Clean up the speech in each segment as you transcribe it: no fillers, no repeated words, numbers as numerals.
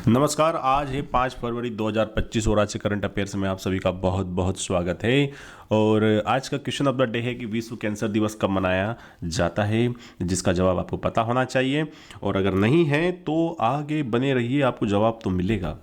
नमस्कार। आज है 5 फरवरी 2025 और आज के करंट अफेयर्स में आप सभी का बहुत बहुत स्वागत है। और आज का क्वेश्चन ऑफ द डे है कि विश्व कैंसर दिवस कब मनाया जाता है, जिसका जवाब आपको पता होना चाहिए। और अगर नहीं है तो आगे बने रहिए, आपको जवाब तो मिलेगा।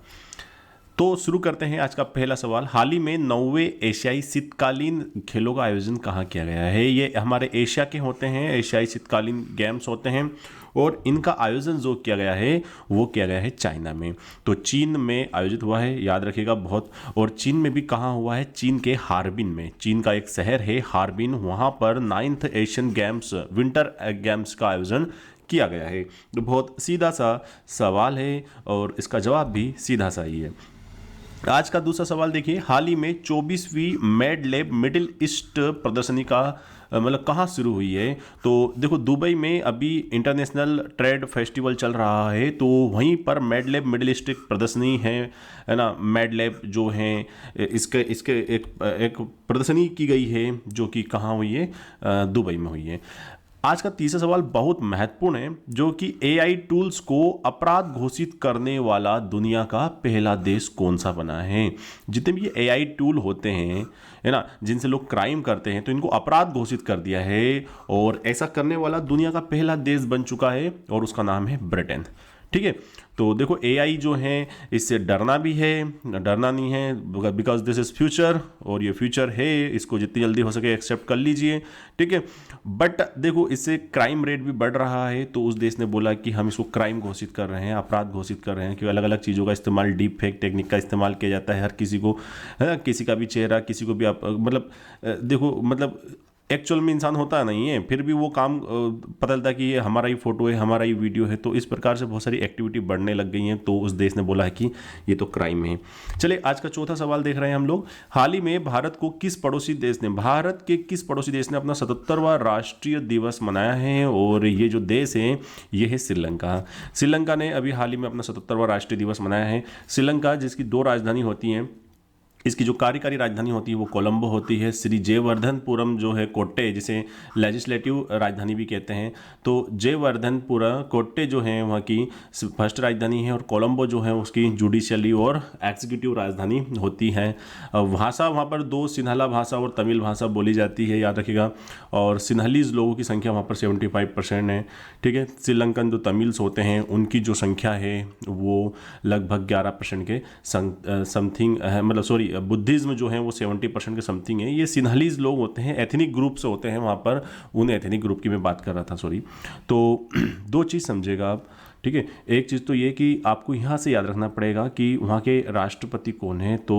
तो शुरू करते हैं आज का पहला सवाल। हाल ही में 9वें एशियाई शीतकालीन खेलों का आयोजन कहाँ किया गया है? ये हमारे एशिया के होते हैं, एशियाई शीतकालीन गेम्स होते हैं और इनका आयोजन जो किया गया है वो किया गया है चाइना में। तो चीन में आयोजित हुआ है, याद रखिएगा बहुत। और चीन में भी कहाँ हुआ है? चीन के हार्बिन में। चीन का एक शहर है हार्बिन, वहाँ पर 9th Asian games, winter games का आयोजन किया गया है। तो बहुत सीधा सा सवाल है और इसका जवाब भी सीधा सा ही है। आज का दूसरा सवाल देखिए। हाल ही में 24वीं मेड लैब मिडिल ईस्ट प्रदर्शनी का मतलब कहाँ शुरू हुई है? तो देखो, दुबई में अभी इंटरनेशनल ट्रेड फेस्टिवल चल रहा है, तो वहीं पर मेड लैब मिडिल ईस्ट एक प्रदर्शनी है ना। मेड लैब जो है इसके इसके एक प्रदर्शनी की गई है जो कि कहाँ हुई है? दुबई में हुई है। आज का तीसरा सवाल बहुत महत्वपूर्ण है, जो कि एआई टूल्स को अपराध घोषित करने वाला दुनिया का पहला देश कौन सा बना है? जितने भी एआई टूल होते हैं, है ना, जिनसे लोग क्राइम करते हैं, तो इनको अपराध घोषित कर दिया है और ऐसा करने वाला दुनिया का पहला देश बन चुका है और उसका नाम है ब्रिटेन। ठीक है, तो देखो एआई जो है इससे डरना भी है, डरना नहीं है, बिकॉज दिस इज फ्यूचर और ये फ्यूचर है, इसको जितनी जल्दी हो सके एक्सेप्ट कर लीजिए। ठीक है, बट देखो इससे क्राइम रेट भी बढ़ रहा है, तो उस देश ने बोला कि हम इसको क्राइम घोषित कर रहे हैं, अपराध घोषित कर रहे हैं कि अलग अलग चीज़ों का इस्तेमाल, डीप फेक टेक्निक का इस्तेमाल किया जाता है हर किसी को, है ना, किसी का भी चेहरा, किसी को भी आप मतलब देखो, मतलब एक्चुअल में इंसान होता नहीं है, फिर भी वो काम पता चलता है कि ये हमारा ही फोटो है, हमारा ही वीडियो है। तो इस प्रकार से बहुत सारी एक्टिविटी बढ़ने लग गई हैं, तो उस देश ने बोला है कि ये तो क्राइम है। चलिए आज का चौथा सवाल देख रहे हैं हम लोग। हाल ही में भारत के किस पड़ोसी देश ने अपना 77वां राष्ट्रीय दिवस मनाया है? और ये जो देश है ये है श्रीलंका। श्रीलंका ने अभी हाल ही में अपना 77वां राष्ट्रीय दिवस मनाया है। श्रीलंका जिसकी 2 राजधानी होती हैं, इसकी जो कार्यकारी राजधानी होती है वो कोलंबो होती है। श्री जयवर्धनपुरम जो है कोट्टे, जिसे लेजिस्लेटिव राजधानी भी कहते हैं, तो जयवर्धनपुरम कोट्टे जो है वहाँ की फर्स्ट राजधानी है और कोलंबो जो है उसकी जुडिशियली और एग्जीक्यूटिव राजधानी होती है। भाषा वहाँ पर 2 सिन्हला भाषा और तमिल भाषा बोली जाती है, याद रखिएगा। और सिन्हलीज लोगों की संख्या वहाँ पर 75% है। ठीक है, श्रीलंकन जो तमिल्स होते हैं उनकी जो संख्या है वो लगभग 11% के समथिंग है, मतलब सॉरी, बुद्धिज्म जो है वो 70% के समथिंग है। ये सिन्हलीज लोग होते हैं, एथनिक ग्रुप से होते हैं वहाँ पर, उन एथनिक ग्रुप की मैं बात कर रहा था, सॉरी। तो 2 चीज़ समझेगा आप। ठीक है, एक चीज़ तो ये कि आपको यहाँ से याद रखना पड़ेगा कि वहाँ के राष्ट्रपति कौन है। तो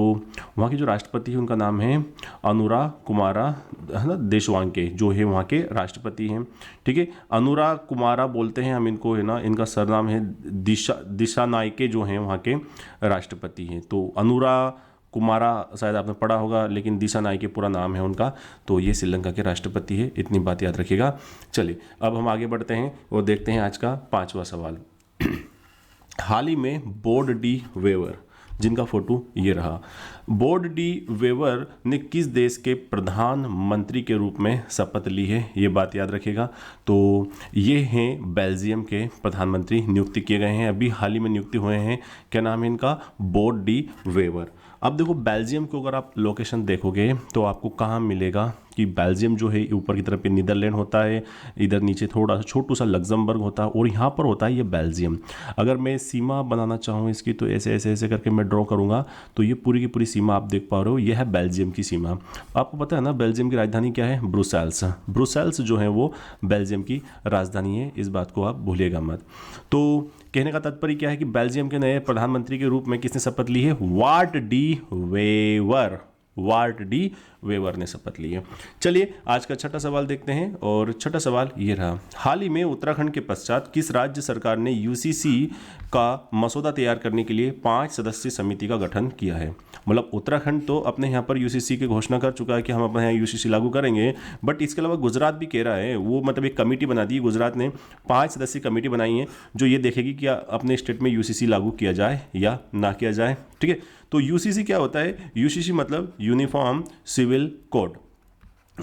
वहाँ के जो राष्ट्रपति हैं उनका नाम है अनुरा कुमारा, है ना, देशवांके जो है वहाँ के राष्ट्रपति हैं। ठीक है, अनुरा कुमारा बोलते हैं हम इनको, है ना, इनका सरनाम है दिशा नायके जो हैं वहाँ के राष्ट्रपति हैं। तो अनुरा कुमारा शायद आपने पढ़ा होगा, लेकिन दिशा नायके पूरा नाम है उनका। तो ये श्रीलंका के राष्ट्रपति है, इतनी बात याद रखिएगा। चलिए अब हम आगे बढ़ते हैं और देखते हैं आज का 5वां सवाल। हाल ही में बोर्ड डी वेवर, जिनका फोटो ये रहा, बोर्ड डी वेवर ने किस देश के प्रधानमंत्री के रूप में शपथ ली है? ये बात याद रखिएगा। तो ये हैं बेल्जियम के प्रधानमंत्री, नियुक्ति किए गए हैं, अभी हाल ही में नियुक्ति हुए हैं। क्या नाम है इनका? Bart De Wever. अब देखो बेल्जियम को अगर आप लोकेशन देखोगे तो आपको कहाँ मिलेगा कि बेल्जियम जो है ऊपर की तरफ पे नीदरलैंड होता है, इधर नीचे थोड़ा सा छोटू सा लग्जमबर्ग होता है और यहाँ पर होता है ये बेल्जियम। अगर मैं सीमा बनाना चाहूँ इसकी, तो ऐसे ऐसे ऐसे करके मैं ड्रॉ करूँगा तो ये पूरी की पूरी सीमा आप देख पा रहे हो, ये है बेल्जियम की सीमा। आपको पता है ना बेल्जियम की राजधानी क्या है? ब्रुसेल्स। ब्रुसेल्स जो है वो बेल्जियम की राजधानी है, इस बात को आप भूलिएगा मत। तो कहने का तात्पर्य क्या है कि बेल्जियम के नए प्रधानमंत्री के रूप में किसने शपथ ली है? Bart De Wever. Bart De Wever ने शपथ ली है। चलिए आज का छठा सवाल देखते हैं और छठा सवाल ये रहा। हाल ही में उत्तराखंड के पश्चात किस राज्य सरकार ने यूसीसी का मसौदा तैयार करने के लिए 5 सदस्यीय समिति का गठन किया है? मतलब उत्तराखंड तो अपने यहाँ पर यूसीसी की घोषणा कर चुका है कि हम अपने यहाँ यूसीसी लागू करेंगे, बट इसके अलावा गुजरात भी कह रहा है, वो मतलब एक कमेटी बना दी गुजरात ने, 5 सदस्यीय कमेटी बनाई है जो ये देखेगी कि अपने स्टेट में यूसीसी लागू किया जाए या ना किया जाए। ठीक है, तो यूसीसी क्या होता है? यूसीसी मतलब यूनिफॉर्म सिविल कोड।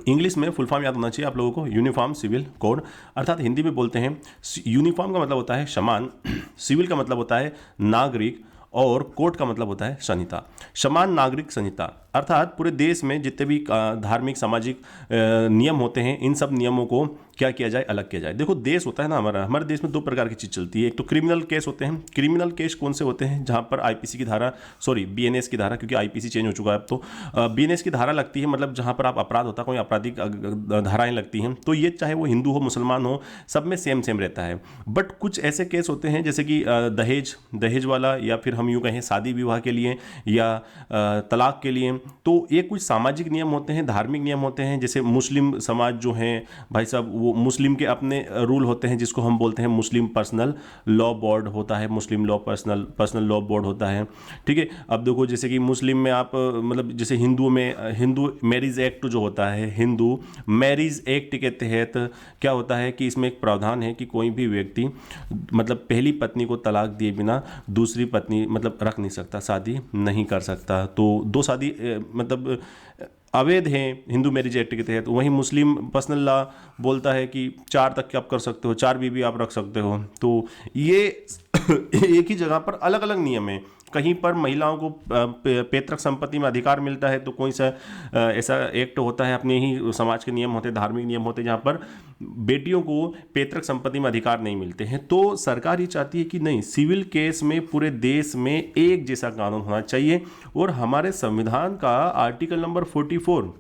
इंग्लिश में फुल फॉर्म याद होना चाहिए आप लोगों को, यूनिफॉर्म सिविल कोड, अर्थात हिंदी में बोलते हैं यूनिफॉर्म का मतलब होता है समान, सिविल का मतलब होता है नागरिक और कोर्ट का मतलब होता है संहिता। समान नागरिक संहिता अर्थात पूरे देश में जितने भी धार्मिक सामाजिक नियम होते हैं, इन सब नियमों को क्या किया जाए, अलग किया जाए। देखो देश होता है ना हमारे देश में दो प्रकार की चीज़ चलती है। एक तो क्रिमिनल केस होते हैं। क्रिमिनल केस कौन से होते हैं? जहाँ पर आईपीसी की धारा, सॉरी बीएनएस की धारा, क्योंकि आईपीसी चेंज हो चुका है अब तो, बीएनएस की धारा लगती है, मतलब जहाँ पर आप अपराध होता है, कोई आपराधिक धाराएं लगती हैं। तो ये चाहे वो हिंदू हो मुसलमान हो, सब में सेम सेम रहता है। बट कुछ ऐसे केस होते हैं जैसे कि दहेज वाला, या फिर हम यूँ कहें शादी विवाह के लिए, या तलाक के लिए। तो ये कुछ सामाजिक नियम होते हैं, धार्मिक नियम होते हैं। जैसे मुस्लिम समाज जो है भाई साहब, वो मुस्लिम के अपने रूल होते हैं, जिसको हम बोलते हैं मुस्लिम पर्सनल लॉ बोर्ड होता है, मुस्लिम लॉ पर्सनल लॉ बोर्ड होता है। ठीक है, अब देखो जैसे कि मुस्लिम में आप मतलब जैसे हिंदू में हिंदू मैरिज एक्ट जो होता है, हिंदू मैरिज एक्ट के तहत क्या होता है कि इसमें एक प्रावधान है कि कोई भी व्यक्ति मतलब पहली पत्नी को तलाक दिए बिना दूसरी पत्नी मतलब रख नहीं सकता, शादी नहीं कर सकता। तो दो शादी मतलब अवैध है हिंदू मैरिज एक्ट के तहत। वहीं मुस्लिम पर्सनल लॉ बोलता है कि 4 तक आप कर सकते हो, 4 बीवी आप रख सकते हो। तो ये एक ही जगह पर अलग अलग नियम है। कहीं पर महिलाओं को पैतृक संपत्ति में अधिकार मिलता है, तो कोई सा ऐसा एक्ट होता है, अपने ही समाज के नियम होते हैं, धार्मिक नियम होते हैं, जहाँ पर बेटियों को पैतृक संपत्ति में अधिकार नहीं मिलते हैं। तो सरकार ये चाहती है कि नहीं, सिविल केस में पूरे देश में एक जैसा कानून होना चाहिए। और हमारे संविधान का आर्टिकल नंबर 44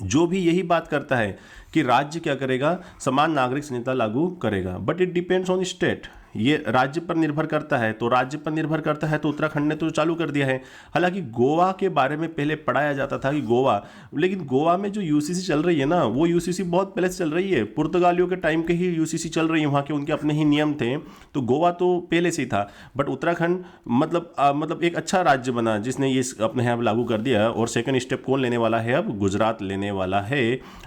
जो भी यही बात करता है कि राज्य क्या करेगा, समान नागरिक संहिता लागू करेगा। But it depends on state, ये राज्य पर निर्भर करता है। तो राज्य पर निर्भर करता है तो उत्तराखंड ने तो चालू कर दिया है। हालांकि गोवा के बारे में पहले पढ़ाया जाता था कि गोवा, लेकिन गोवा में जो यूसीसी चल रही है ना, वो यूसीसी बहुत पहले से चल रही है, पुर्तगालियों के टाइम के ही यूसीसी चल रही है, वहाँ के उनके अपने ही नियम थे। तो गोवा तो पहले से ही था, बट उत्तराखंड मतलब एक अच्छा राज्य बना जिसने ये अपने यहाँ लागू कर दिया। और सेकंड स्टेप कौन लेने वाला है? अब गुजरात लेने वाला है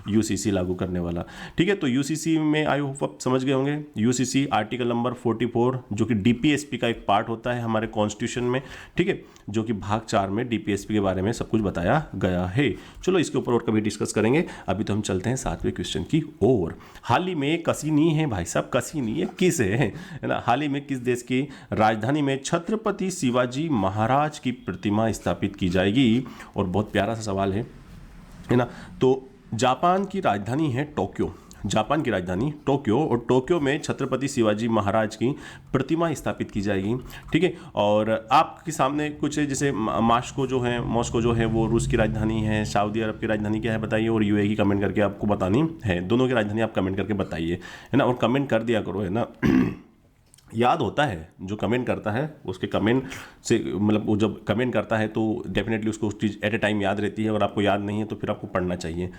यूसीसी लागू करने वाला। ठीक है, तो यूसीसी में आई होप आप समझ गए होंगे। यूसीसी आर्टिकल नंबर 44 जो कि डीपीएसपी का एक पार्ट होता है हमारे कॉन्स्टिट्यूशन में। ठीक है, जो कि भाग 4 में डीपीएसपी के बारे में सब कुछ बताया गया है। चलो इसके ऊपर और कभी डिस्कस करेंगे। अभी तो हम चलते हैं 7वें क्वेश्चन की ओर। हाल ही में कसी नहीं है भाई साहब, कसी नहीं है, किस है ना, हाल ही में किस देश की राजधानी में छत्रपति शिवाजी महाराज की प्रतिमा स्थापित की जाएगी? और बहुत प्यारा सा सवाल है ना। तो जापान की राजधानी है टोक्यो, जापान की राजधानी टोक्यो, और टोक्यो में छत्रपति शिवाजी महाराज की प्रतिमा स्थापित की जाएगी। ठीक है, और आपके सामने कुछ जैसे मॉस्को जो है वो रूस की राजधानी है, सऊदी अरब की राजधानी क्या है बताइए, और यूएई की कमेंट करके आपको बतानी है। दोनों की राजधानी आप कमेंट करके बताइए, है ना, और कमेंट कर दिया करो, है ना। याद होता है जो कमेंट करता है, उसके कमेंट से मतलब वो जब कमेंट करता है तो डेफिनेटली उसको उस चीज़ एट ए टाइम याद रहती है, और आपको याद नहीं है तो फिर आपको पढ़ना चाहिए।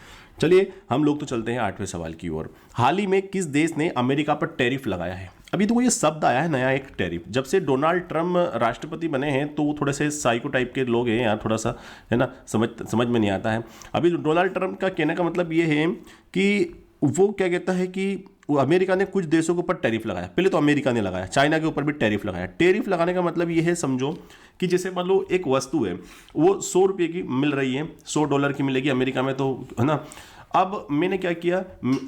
चलिए हम लोग तो चलते हैं 8वें सवाल की ओर। हाल ही में किस देश ने अमेरिका पर टैरिफ लगाया है? अभी तो ये शब्द आया है नया, एक टैरिफ। जब से डोनाल्ड ट्रम्प राष्ट्रपति बने हैं तो वो थोड़े से साइको टाइप के लोग हैं यार, थोड़ा सा, है ना, समझ में नहीं आता है। अभी डोनाल्ड ट्रम्प का कहने का मतलब ये है कि वो क्या कहता है कि वो अमेरिका ने कुछ देशों के ऊपर टैरिफ लगाया। पहले तो अमेरिका ने लगाया, चाइना के ऊपर भी टैरिफ लगाया। टैरिफ लगाने का मतलब ये है, समझो कि जैसे मान लो एक वस्तु है, वो 100 रुपये की मिल रही है, $100 की मिलेगी अमेरिका में, तो है ना। अब मैंने क्या किया,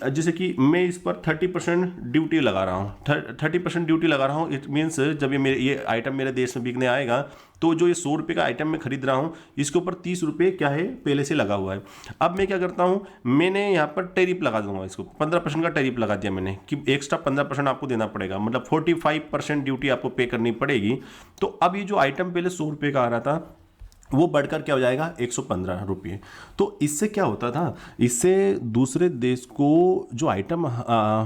जैसे कि मैं इस पर 30% ड्यूटी लगा रहा हूँ, 30% ड्यूटी लगा रहा हूँ। इट मीन्स जब ये आइटम मेरे देश में बिकने आएगा, तो जो ये 100 रुपये का आइटम मैं खरीद रहा हूँ, इसके ऊपर 30 रुपये क्या है, पहले से लगा हुआ है। अब मैं क्या करता हूँ, मैंने यहाँ पर टैरिफ लगा दूंगा, इसको 15% का टैरिफ लगा दिया मैंने, कि एक्स्ट्रा 15% आपको देना पड़ेगा, मतलब 45% ड्यूटी आपको पे करनी पड़ेगी। तो अब ये जो आइटम पहले 100 रुपये का आ रहा था, वो बढ़कर क्या हो जाएगा, 115 रुपये। तो इससे क्या होता था, इससे दूसरे देश को जो आइटम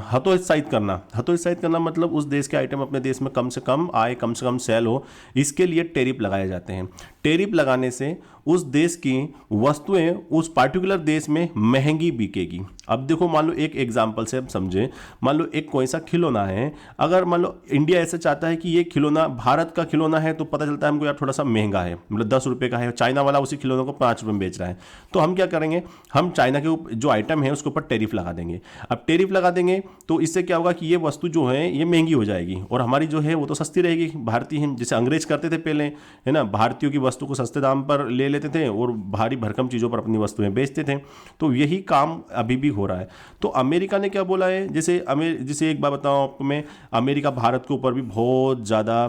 हतोत्साहित करना मतलब उस देश के आइटम अपने देश में कम से कम आए, कम से कम सेल हो, इसके लिए टैरिफ लगाए जाते हैं। टैरिफ लगाने से उस देश की वस्तुएं उस पार्टिकुलर देश में महंगी बिकेगी। अब देखो, मान लो एक एग्जांपल से अब समझें, मान लो एक कोई सा खिलौना है, अगर मान लो इंडिया ऐसा चाहता है कि ये खिलौना भारत का खिलौना है, तो पता चलता है हमको यार थोड़ा सा महंगा है, मतलब 10 रुपये का है, चाइना वाला उसी खिलौने को 5 रुपये में बेच रहा है। तो हम क्या करेंगे, हम चाइना के जो आइटम है उसके ऊपर टैरिफ लगा देंगे। अब टैरिफ लगा देंगे तो इससे क्या होगा कि ये वस्तु जो है ये महंगी हो जाएगी, और हमारी जो है वो तो सस्ती रहेगी, भारतीय। जैसे अंग्रेज करते थे पहले, है ना, भारतीयों की वस्तु को सस्ते दाम पर ले लेते थे और भारी भरकम चीज़ों पर अपनी वस्तुएं बेचते थे। तो यही काम अभी भी हो रहा है। तो अमेरिका ने क्या बोला है, जैसे एक बात बताऊं आपको मैं, अमेरिका भारत के ऊपर भी बहुत ज़्यादा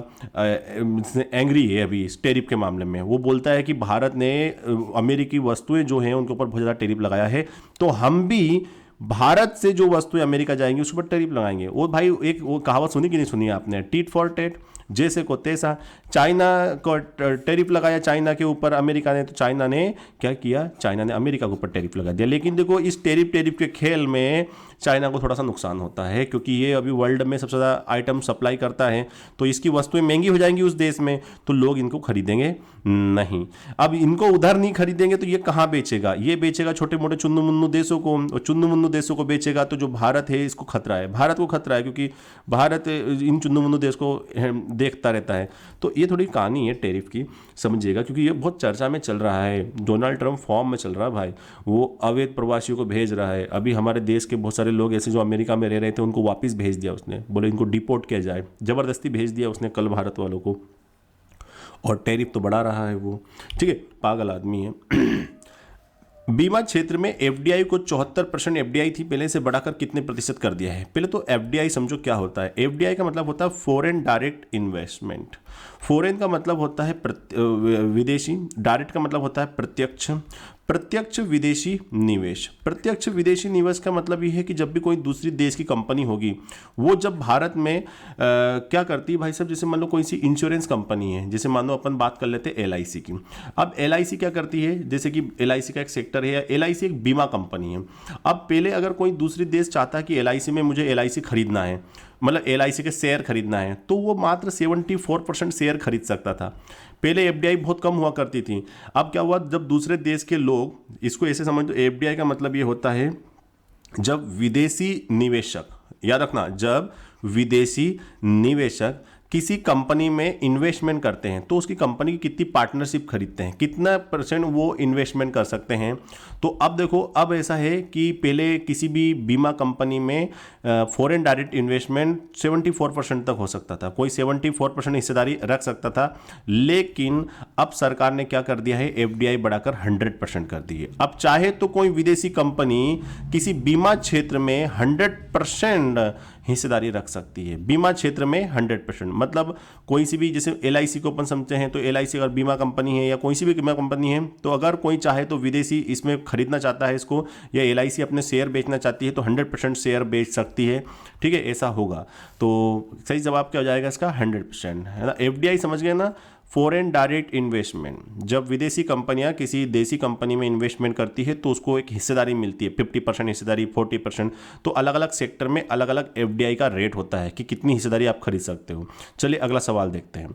एंग्री है अभी इस टेरिफ के मामले में। वो बोलता है कि भारत ने अमेरिकी वस्तुएं जो हैं उनके ऊपर बहुत ज़्यादा टेरिफ लगाया है, तो हम भी भारत से जो वस्तुएं अमेरिका जाएंगी उस पर टैरिफ लगाएंगे। वो भाई एक वो कहावत सुनी कि नहीं सुनी आपने, टीट फॉर टेट, जैसे को तैसा। चाइना को टैरिफ लगाया चाइना के ऊपर अमेरिका ने, तो चाइना ने क्या किया, चाइना ने अमेरिका के ऊपर टैरिफ लगा दिया। लेकिन देखो इस टैरिफ के खेल में चाइना को थोड़ा सा नुकसान होता है, क्योंकि ये अभी वर्ल्ड में सबसे ज़्यादा आइटम सप्लाई करता है, तो इसकी वस्तुएं महंगी हो जाएंगी उस देश में, तो लोग इनको खरीदेंगे नहीं। अब इनको उधर नहीं खरीदेंगे तो ये कहाँ बेचेगा, ये बेचेगा छोटे मोटे चुन्नू मुन्नू देशों को, और चुन्नू मुन्नू देशों को बेचेगा तो जो भारत है इसको खतरा है, भारत को खतरा है, क्योंकि भारत इन चुन्नू मुन्नू देश को देखता रहता है। तो ये थोड़ी कहानी है टैरिफ की, समझिएगा, क्योंकि ये बहुत चर्चा में चल रहा है। डोनाल्ड ट्रंप फॉर्म में चल रहा है भाई, वो अवैध प्रवासियों को भेज रहा है। अभी हमारे देश के बहुत सारे लोग ऐसे जो अमेरिका में रह रहे थे उनको वापस भेज दिया उसने, बोले इनको डिपोर्ट किया जाए, ज़बरदस्ती भेज दिया उसने कल भारत वालों को, और टैरिफ तो बढ़ा रहा है वो। ठीक है, पागल आदमी है। बीमा क्षेत्र में एफडीआई को 74% एफडीआई थी पहले से बढ़ाकर कितने प्रतिशत कर दिया है। पहले तो एफडीआई समझो क्या होता है। एफडीआई का मतलब होता है फॉरेन डायरेक्ट इन्वेस्टमेंट। फॉरेन का मतलब होता है विदेशी, डायरेक्ट का मतलब होता है प्रत्यक्ष, प्रत्यक्ष विदेशी निवेश। प्रत्यक्ष विदेशी निवेश का मतलब ये है कि जब भी कोई दूसरी देश की कंपनी होगी, वो जब भारत में क्या करती है भाई साहब, जैसे मान लो कोई सी इंश्योरेंस कंपनी है, जैसे मान लो अपन बात कर लेते हैं एलआईसी की। अब एलआईसी क्या करती है, जैसे कि एलआईसी का एक सेक्टर है, एलआईसी एक बीमा कंपनी है। अब पहले अगर कोई दूसरी देश चाहता है कि एलआईसी में मुझे एलआईसी खरीदना है, मतलब एलआईसी के शेयर खरीदना है, तो वो मात्र 74% शेयर खरीद सकता था। पहले एफडीआई बहुत कम हुआ करती थी। अब क्या हुआ, जब दूसरे देश के लोग, इसको ऐसे समझ दो, एफडीआई का मतलब ये होता है जब विदेशी निवेशक, याद रखना, जब विदेशी निवेशक किसी कंपनी में इन्वेस्टमेंट करते हैं तो उसकी कंपनी की कितनी पार्टनरशिप खरीदते हैं, कितना % वो इन्वेस्टमेंट कर सकते हैं। तो अब देखो, अब ऐसा है कि पहले किसी भी बीमा कंपनी में फॉरेन डायरेक्ट इन्वेस्टमेंट 74% तक हो सकता था, कोई 74% हिस्सेदारी रख सकता था। लेकिन अब सरकार ने क्या कर दिया है, एफडीआई बढ़ाकर 100% कर दी है। अब चाहे तो कोई विदेशी कंपनी किसी बीमा क्षेत्र में 100% हिस्सेदारी रख सकती है। बीमा क्षेत्र में 100%, मतलब कोई सी भी, जैसे एलआईसी को अपन समझते हैं, तो एलआईसी अगर बीमा कंपनी है या कोई सी भी बीमा कंपनी है, तो अगर कोई चाहे तो विदेशी इसमें खरीदना चाहता है इसको, या एलआईसी अपने शेयर बेचना चाहती है, तो 100% शेयर बेच सकती है। ठीक है, ऐसा होगा। तो सही जवाब क्या हो जाएगा इसका, 100%, है ना। एफडीआई समझ गए ना, फॉरेन डायरेक्ट इन्वेस्टमेंट। जब विदेशी कंपनियां किसी देसी कंपनी में इन्वेस्टमेंट करती है तो उसको एक हिस्सेदारी मिलती है, 50% हिस्सेदारी, 40%। तो अलग अलग सेक्टर में अलग अलग एफडीआई का रेट होता है कि कितनी हिस्सेदारी आप खरीद सकते हो। चलिए अगला सवाल देखते हैं।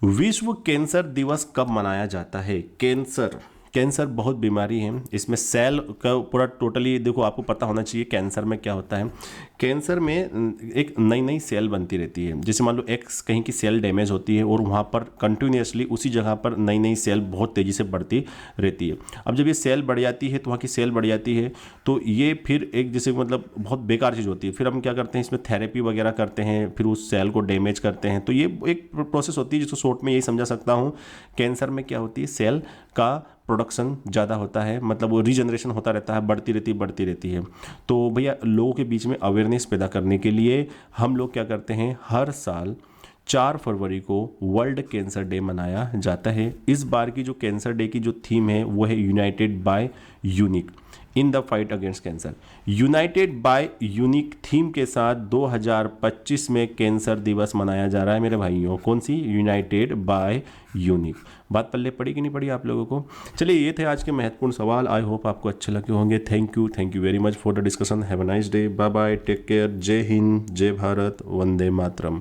विश्व कैंसर दिवस कब मनाया जाता है। कैंसर बहुत बीमारी है, इसमें सेल का पूरा टोटली देखो, आपको पता होना चाहिए कैंसर में क्या होता है। कैंसर में एक नई नई सेल बनती रहती है। जैसे मान लो एक्स कहीं की सेल डैमेज होती है और वहाँ पर कंटिन्यूसली उसी जगह पर नई नई सेल बहुत तेज़ी से बढ़ती रहती है। अब जब ये सेल बढ़ जाती है तो वहाँ की सेल बढ़ जाती है, तो ये फिर एक जैसे मतलब बहुत बेकार चीज़ होती है। फिर हम क्या करते हैं, इसमें थेरेपी वगैरह करते हैं, फिर उस सेल को डैमेज करते हैं। तो ये एक प्रोसेस होती है जिसको शॉर्ट में यही समझा सकता हूँ। कैंसर में क्या होती है, सेल का प्रोडक्शन ज़्यादा होता है, मतलब वो रीजनरेशन होता रहता है, बढ़ती रहती है। तो भैया लोगों के बीच में अवेयरनेस पैदा करने के लिए हम लोग क्या करते हैं, हर साल 4 फरवरी को वर्ल्ड कैंसर डे मनाया जाता है। इस बार की जो कैंसर डे की जो थीम है वो है united by unique in the fight against cancer. United by unique theme के साथ 2025 में कैंसर दिवस मनाया जा रहा है मेरे भाइयों। कौन सी, यूनाइटेड बाय यूनिक। बात पल्ले पड़ी कि नहीं पड़ी आप लोगों को। चलिए ये थे आज के महत्वपूर्ण सवाल। आई होप आपको अच्छे लगे होंगे। Thank you very much for the discussion. Have a nice day, bye bye, take care. जय हिंद, जय भारत, वंदे मातरम।